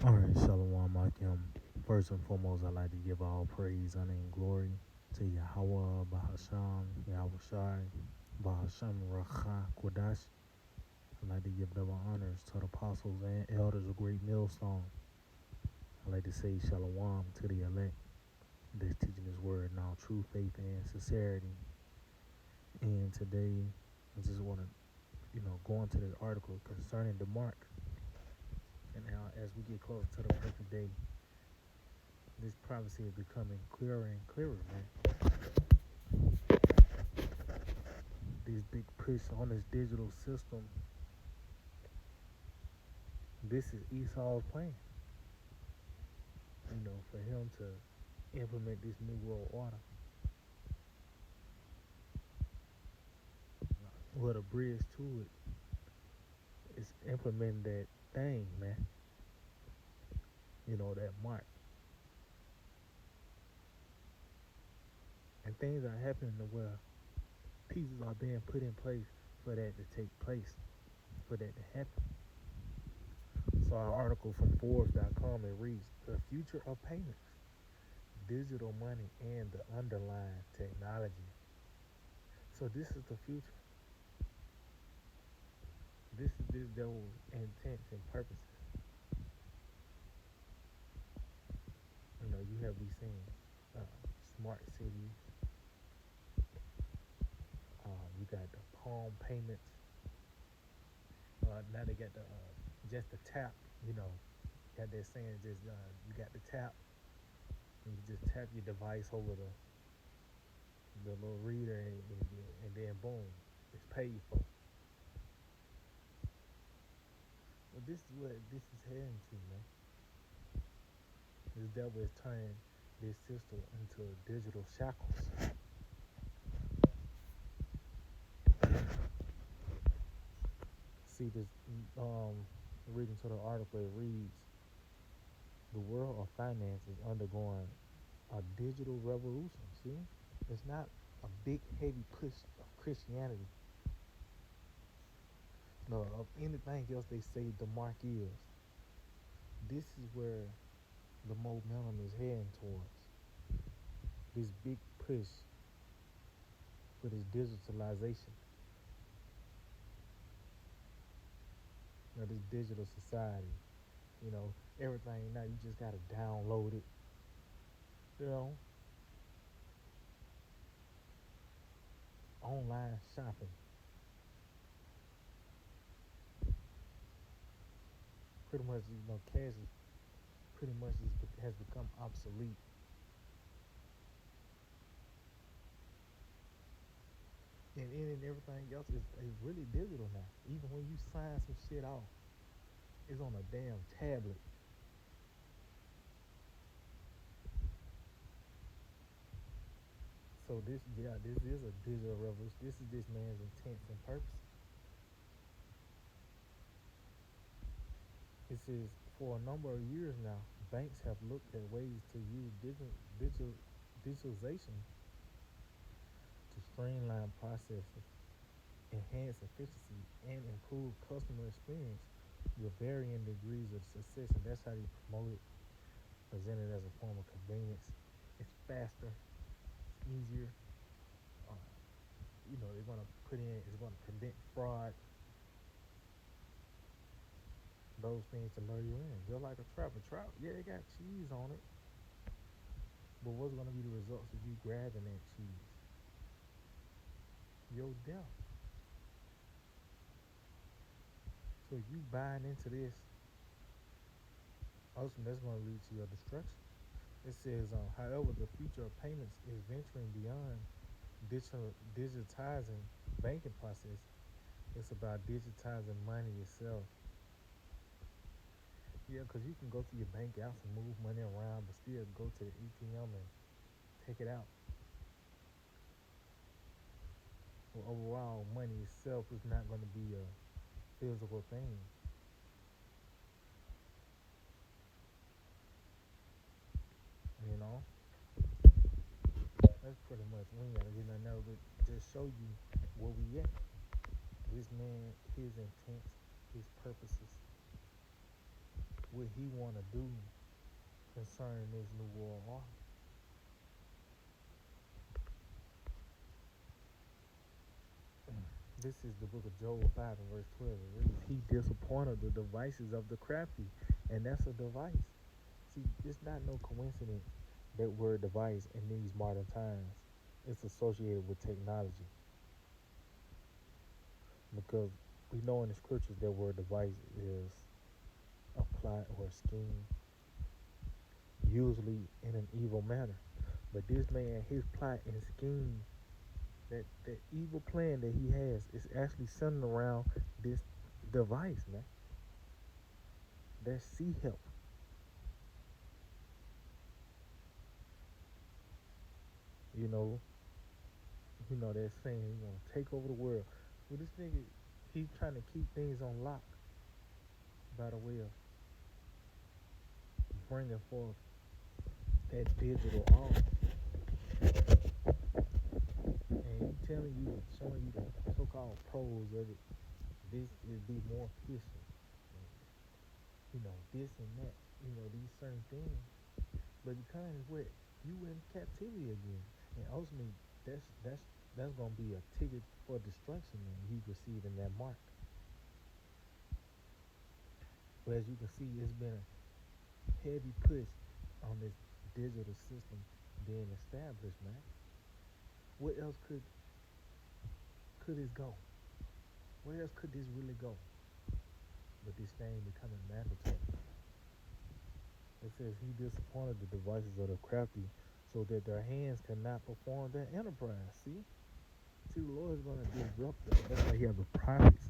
All right, Shalom Akim. First and foremost, I'd like to give all praise, honor, and glory to Yahweh, Bahasham, Yahweh Shai, Bahasham Racha Kodash. I'd like to give double honors to the apostles and elders of Great Millstone. I'd like to say Shalom to the elect that's teaching His word in all true faith and sincerity. And today, I just want to, go into this article concerning the mark. And now, as we get closer to the perfect day, this prophecy is becoming clearer and clearer, man. This big push on this digital system, this is Esau's plan, for him to implement this new world order. Well, the bridge to it is implementing that thing, man. That mark. And things are happening to where pieces are being put in place for that to take place, for that to happen. So our article from Forbes.com, it reads, "The future of payments, digital money, and the underlying technology." So this is the future. This is this devil's intents and purposes. You have these things, smart cities. You got the palm payments. Now they got the just the tap. Got that saying just you got the tap, and you just tap your device over the little reader, and then boom, it's paid for. Well, this is what this is heading to, man. This devil is turning this system into digital shackles. See this, reading to the article, it reads, "The world of finance is undergoing a digital revolution." See, it's not a big heavy push of Christianity. No, of anything else they say the mark is. This is where the momentum is heading towards. This big push for this digitalization. This digital society. Everything now you just gotta download it. Online shopping. Pretty much, cash is pretty much has become obsolete. And everything else is really digital now. Even when you sign some shit off, it's on a damn tablet. So this is a digital revolution. This is this man's intents and purposes. It says, for a number of years now, banks have looked at ways to use digitalization to streamline processes, enhance efficiency, and improve customer experience with varying degrees of success. And that's how they promote it, present it as a form of convenience. It's faster, it's easier. They're going to put in, it's going to prevent fraud, those things to lure you in. Just like a trap. Yeah, it got cheese on it. But what's going to be the results of you grabbing that cheese? Your death. So if you buying into this, also that's going to lead to your destruction. It says, however, the future of payments is venturing beyond digitizing banking process. It's about digitizing money itself. Yeah, because you can go to your bank apps and move money around, but still go to the ATM and take it out. Well, overall, money itself is not going to be a physical thing. That's pretty much, we ain't got to get nothing else, but just show you where we at. This man, his intents, his purposes, what he want to do concerning this new world order. This is the book of Job 5 and verse 12. It reads, he disappointed the devices of the crafty. And that's a device. See, it's not no coincidence that word device in these modern times is associated with technology. Because we know in the scriptures that word device is a plot or a scheme, usually in an evil manner. But this man, his plot and scheme, that evil plan that he has is actually centered around this device, man. That's sea help. You know, that saying he gonna take over the world. Well, this nigga, he's trying to keep things on lock by the way of bringing forth that digital art. And he telling you, showing you the so-called pros of it. This is be more efficient. This and that. These certain things. But because what you in captivity again, and ultimately that's gonna be a ticket for destruction when you receiving that mark. But as you can see, it's been a heavy push on this digital system being established, man. What else could this go? Where else could this really go? But this thing becoming mandatory. It says he disappointed the devices of the crafty so that their hands cannot perform their enterprise. See, the Lord is going to disrupt them. That's why he has the prophets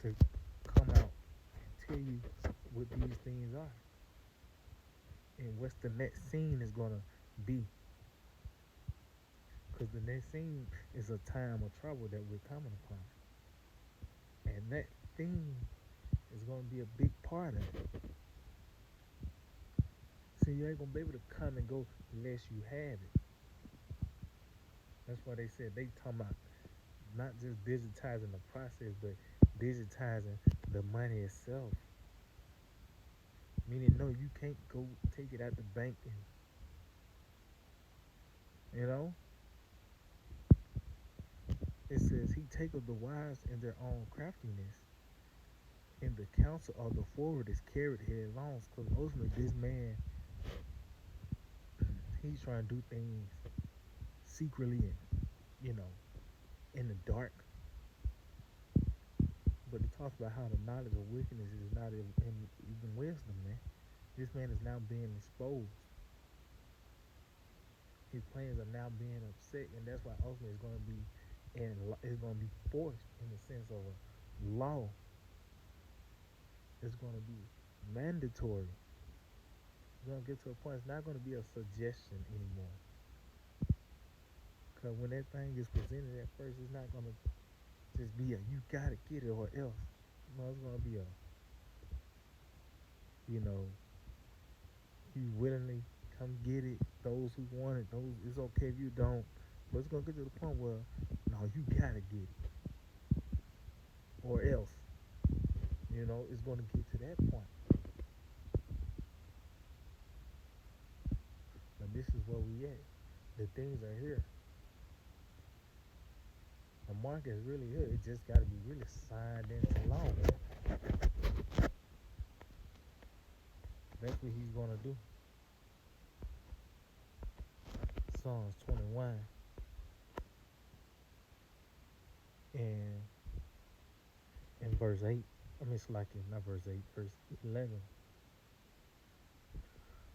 to come out and tell you what these things are and what's the next scene is going to be. Because the next scene is a time of trouble that we're coming upon. And that thing is going to be a big part of it. See, you ain't going to be able to come and go unless you have it. That's why they said they talking about not just digitizing the process, but digitizing the money itself. Meaning, no, you can't go take it out the bank and, It says, he taketh the wise in their own craftiness, and the counsel of the forward is carried headlong. Because ultimately, this man, he's trying to do things secretly and, in the dark. But it talks about how the knowledge of wickedness is not even wisdom, man. This man is now being exposed. His plans are now being upset, and that's why ultimately it's going to be forced in the sense of a law. It's going to be mandatory. It's going to get to a point. It's not going to be a suggestion anymore. Because when that thing is presented at first, it's not going to just be a you got to get it or else. No, it's going to be a you willingly come get it. Those who want it, it's okay if you don't. But it's gonna get to the point where no, you gotta get it. Or else. It's gonna get to that point. But this is where we at. The things are here. The market is really here. It just gotta be really signed into law. That's what he's gonna do. Psalms 21 and in verse 8. It's like not verse 8, verse 11.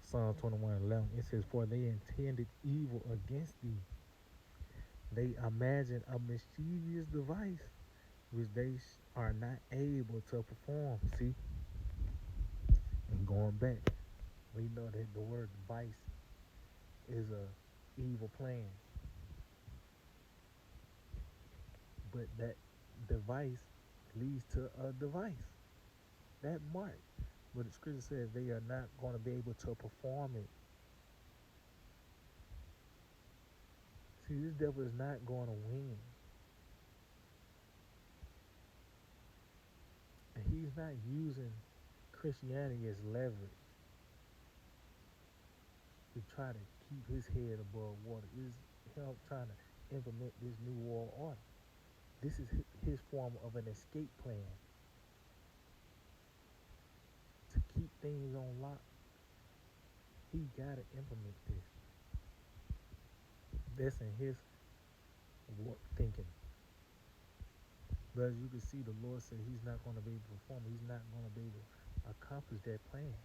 Psalm 21:11. It says, for they intended evil against thee. They imagine a mischievous device which they are not able to perform. See? And going back, we know that the word device is a evil plan. But that device leads to a device. That mark. But the scripture says they are not going to be able to perform it. See, this devil is not going to win. And he's not using Christianity as leverage to try to keep his head above water. Is him trying to implement this new world order. This is his form of an escape plan to keep things on lock. He gotta implement this. That's in his warped thinking. But as you can see, the Lord said he's not going to be able to perform. He's not going to be able to accomplish that plan.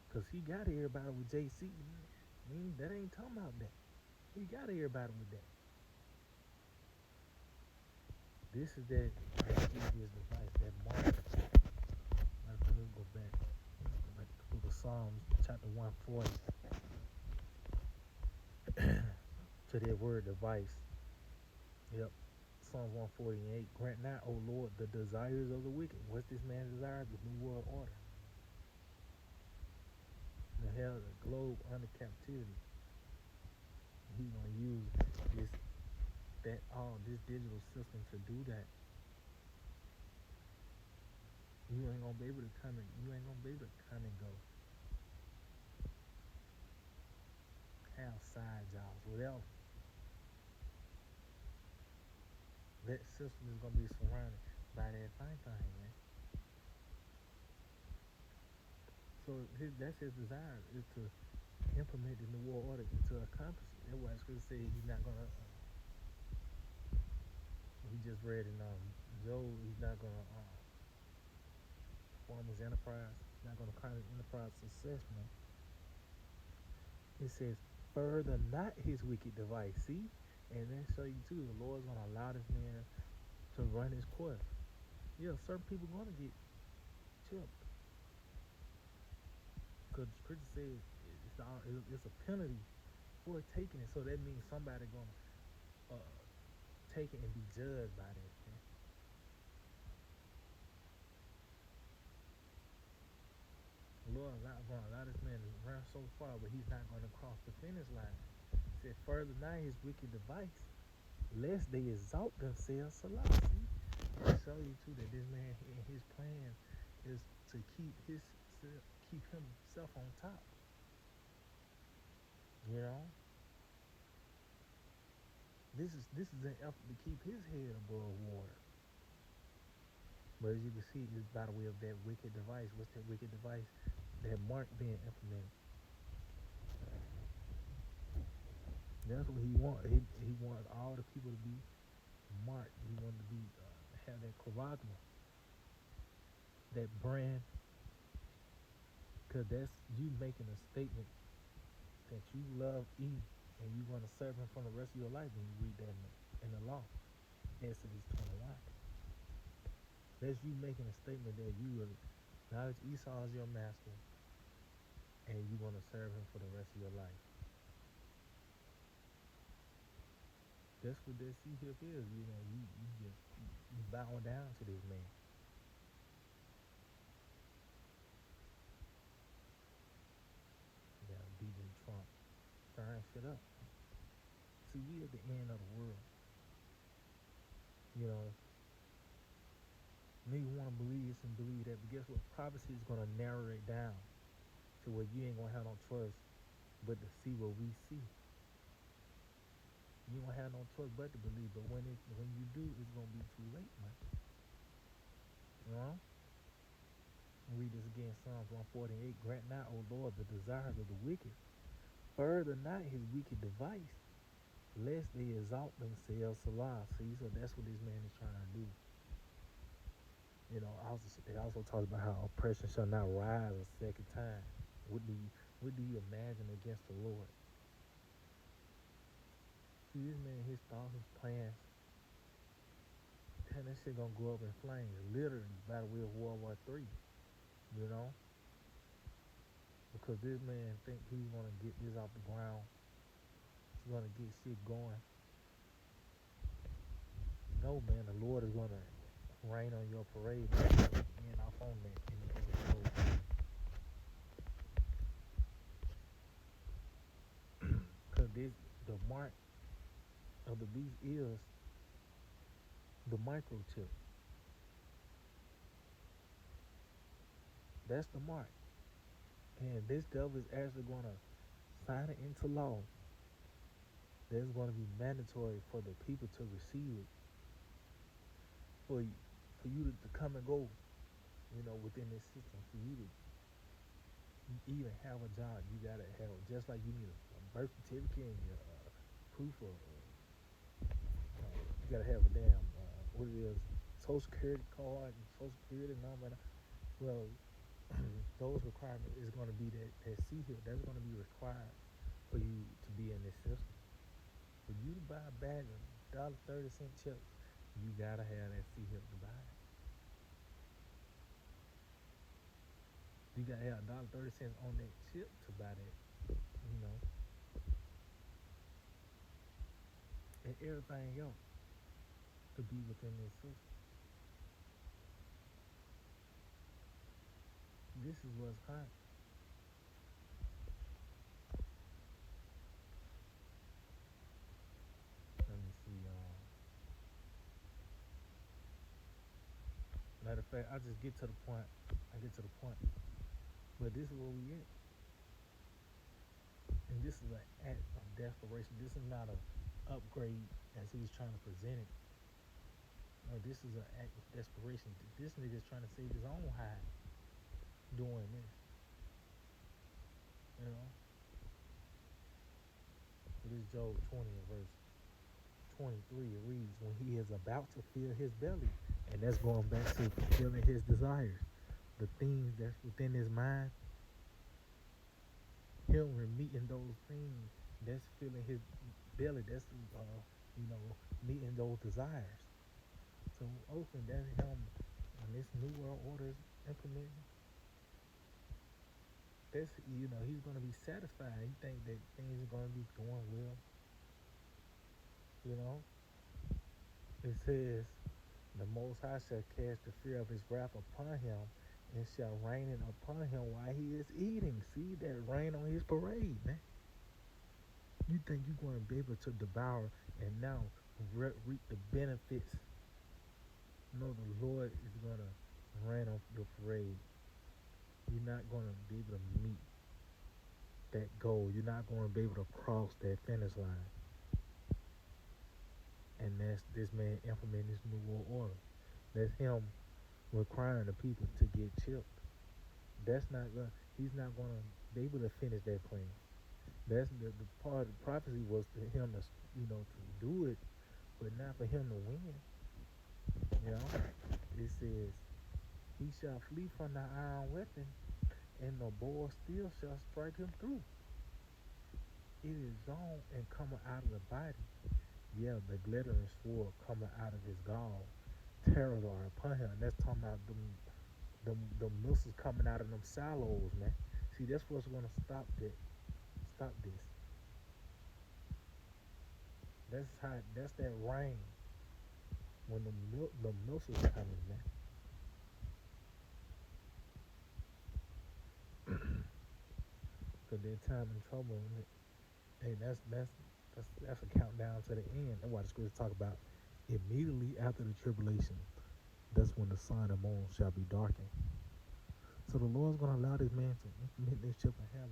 Because he got everybody with JC. I mean, that ain't talking about that. He got everybody with that. This is that this device, that mark. Let me go back. Go back to the book of Psalms, chapter 140. To that word device. Yep. Psalms 148. Grant not, O Lord, the desires of the wicked. What's this man's desire? The new world order. The hell, the globe under captivity. He's gonna use this digital system to do that. You ain't gonna be able to come and go. Have side jobs, whatever. That system is gonna be surrounded by that thing, man. So that's his desire, is to implement the new world order to accomplish it. That's why Scripture says he's not gonna. We just read in Job, he's not gonna form his enterprise. He's not gonna crown his enterprise success, man. It says, further not his wicked device. See, and that show you too. The Lord's gonna allow this man to run his course. Yeah, certain people gonna get chipped. Because Scripture says it's a penalty for taking it. So that means somebody gonna take it and be judged by that. Man. The Lord is not gonna allow this man to run so far, but he's not gonna cross the finish line. He said, further not his wicked device, lest they exalt themselves. Salah. See, and show you too that this man in his plan is to keep himself on top. You know, this is an effort to keep his head above water. But as you can see, it's by the way of that wicked device. What's that wicked device? That mark being implemented. That's what he wants. He wants all the people to be marked. He wanted to be have that charagma, that brand, because that's you making a statement that you love E and you're going to serve him for the rest of your life when you read that in the law. Exodus 21. That's you making a statement that you will acknowledge Esau as your master and you're going to serve him for the rest of your life. That's what that C-hip is. You know, you just you bow down to this man. Yeah, DJ Trump stirring shit up. See, we at the end of the world. You know, niggas want to believe this and believe that, but guess what? Prophecy is going to narrow it down to where you ain't going to have no choice but to see what we see. You don't have no choice but to believe, but when you do, it's going to be too late, man. You know? Read this again, Psalms 148. Grant not, O Lord, the desires of the wicked. Further not his wicked device, lest they exalt themselves. Salah. See, so that's what this man is trying to do. You know, it also talks about how oppression shall not rise a second time. What do you imagine against the Lord? See, this man, his thoughts, his plans, man, that shit gonna go up in flames, literally, by the way of World War III. You know, because this man think he's gonna get this off the ground. He's gonna get shit going. No, man, the Lord is gonna rain on your parade. And off on that in the episode. Because the mark of the beast is the microchip. That's the mark. And this devil is actually going to sign it into law. That's going to be mandatory for the people to receive it, for you, to come and go, within this system. For you to even have a job, you gotta have, just like you need a birth certificate and your proof of, you gotta have a damn, what it is, social security card and social security number. Well, those requirements is going to be that C here. That's going to be required for you to be in this system. For you to buy a bag of $1.30 chips, you gotta have that C here to buy it. You gotta have $1.30 on that chip to buy that, and everything else to be within this system. This is what's hot. Let me see. Matter of fact, I just get to the point. But this is where we at. And this is an act of desperation. This is not an upgrade as he's trying to present it. No, this is an act of desperation. This nigga's trying to save his own hide doing this. So this Job 20 verse 23, it reads, when he is about to fill his belly, and that's going back to fulfilling his desires, the things that's within his mind, him meeting those things, that's filling his belly, that's meeting those desires. So ultimately, that's him when this new world order is implemented. That's he's gonna be satisfied. He think that things are gonna be going well. It says, the Most High shall cast the fear of his wrath upon him, and shall rain it upon him while he is eating. See that rain on his parade, man. You think you're going to be able to devour and now reap the benefits? No, the Lord is going to rain on your parade. You're not going to be able to meet that goal. You're not going to be able to cross that finish line. And that's this man implementing this new world order. That's him requiring the people to get chipped. He's not going to be able to finish that plan. That's the part of the prophecy was to him to do it, but not for him to win. It says, he shall flee from the iron weapon, and the bow still shall strike him through. It is gone and coming out of the body. Yeah, the glittering sword coming out of his gall. Terrors are upon him. And that's talking about them missiles coming out of them silos, man. See, that's what's gonna stop this. That's that rain when the missiles coming, man. Cause their time in trouble. Hey, that's a countdown to the end. That's why the scriptures talk about immediately after the tribulation. That's when the sun and moon shall be darkened. So the Lord's gonna allow this man to implement this chip and have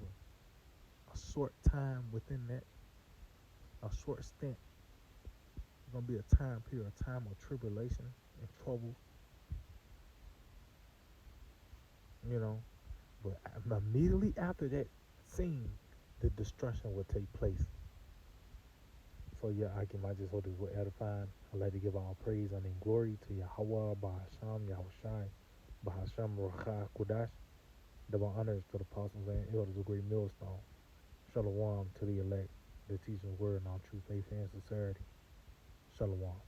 a short time within that, a short stint. It's gonna be a time period, a time of tribulation and trouble. But immediately after that scene, the destruction will take place. So yeah, I just hope this will edify. I'd like to give all praise and glory to Yahweh, Bahasham, Yahushai, Bahasham, Racha, Kudash. Double honors to the apostles and elders of Great Millstone. Shalom to the elect, the teaching word and all true faith and sincerity. Shalom.